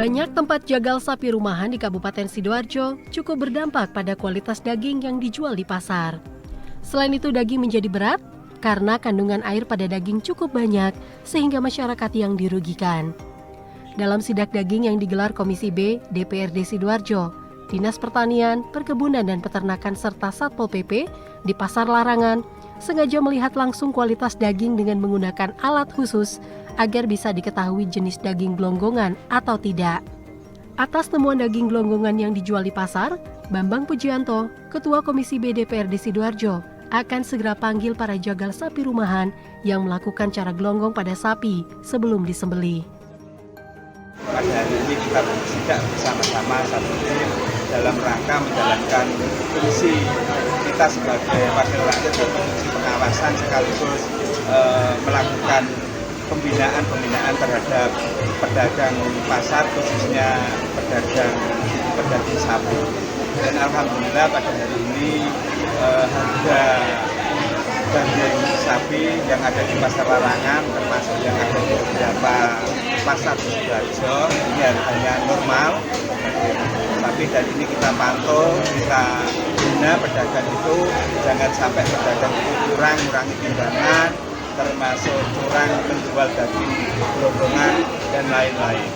Banyak tempat jagal sapi rumahan di Kabupaten Sidoarjo cukup berdampak pada kualitas daging yang dijual di pasar. Selain itu, daging menjadi berat karena kandungan air pada daging cukup banyak sehingga masyarakat yang dirugikan. Dalam sidak daging yang digelar Komisi B DPRD Sidoarjo, Dinas Pertanian, Perkebunan dan Peternakan serta Satpol PP di Pasar Larangan sengaja melihat langsung kualitas daging dengan menggunakan alat khusus agar bisa diketahui jenis daging gelonggongan atau tidak. Atas temuan daging gelonggongan yang dijual di pasar, Bambang Pujianto, Ketua Komisi B DPRD Sidoarjo, akan segera panggil para jagal sapi rumahan yang melakukan cara gelonggong pada sapi sebelum disembelih. Pada hari ini kita bersidak bersama-sama satu tim dalam rangka menjalankan fungsi kita sebagai wakil rakyat dan fungsi pengawasan sekaligus melakukan pembinaan terhadap pedagang pasar, khususnya pedagang sapi. Dan alhamdulillah pada hari ini harga daging sapi yang ada di Pasar Larangan termasuk yang ada di beberapa pasar di Sidoarjo ini harganya normal. Tapi dan ini kita pantau, kita bina pedagang itu jangan sampai pedagang itu kurangi timbangan, termasuk curang menjual daging gelonggongan dan lain-lain.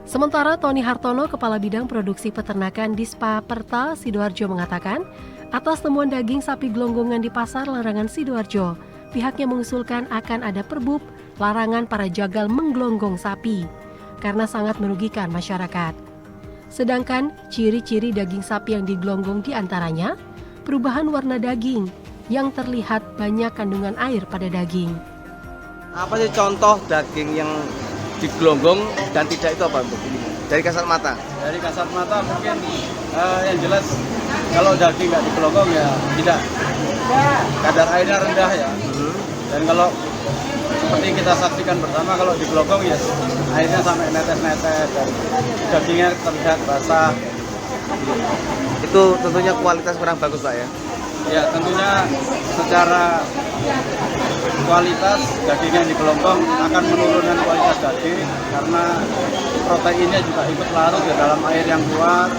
Sementara Tony Hartono, Kepala Bidang Produksi Peternakan Dispa Perta Sidoarjo mengatakan, atas temuan daging sapi gelonggongan di Pasar Larangan Sidoarjo, pihaknya mengusulkan akan ada perbub larangan para jagal menggelonggong sapi karena sangat merugikan masyarakat. Sedangkan ciri-ciri daging sapi yang digelonggong diantaranya perubahan warna daging yang terlihat banyak kandungan air pada daging. Apa sih contoh daging yang digelonggong dan tidak itu apa untuk ini? Dari kasat mata? Dari kasat mata mungkin yang jelas kalau daging nggak digelonggong ya tidak. Kadar airnya rendah ya. Dan kalau seperti kita saksikan bersama kalau digelonggong ya airnya sampai netes-netes dan dagingnya terlihat basah. Itu tentunya kualitas kurang bagus Pak ya? Ya tentunya secara kualitas daging yang digelonggong akan menurunkan kualitas daging karena proteinnya juga ikut larut di dalam air yang keluar.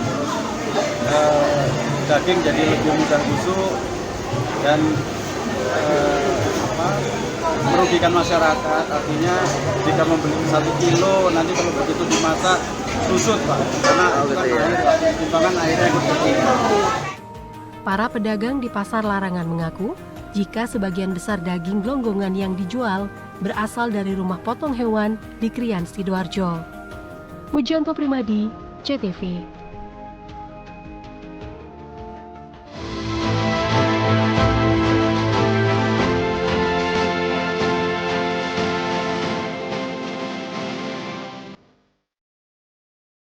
Daging jadi lebih mudah busuk dan merugikan masyarakat. Artinya jika membeli 1 kilo nanti kalau begitu dimasak busuk Pak karena timbangan airnya ikut berkurang. Para pedagang di Pasar Larangan mengaku jika sebagian besar daging gelonggongan yang dijual berasal dari rumah potong hewan di Krian Sidoarjo. Mujianto Primadi, CTV.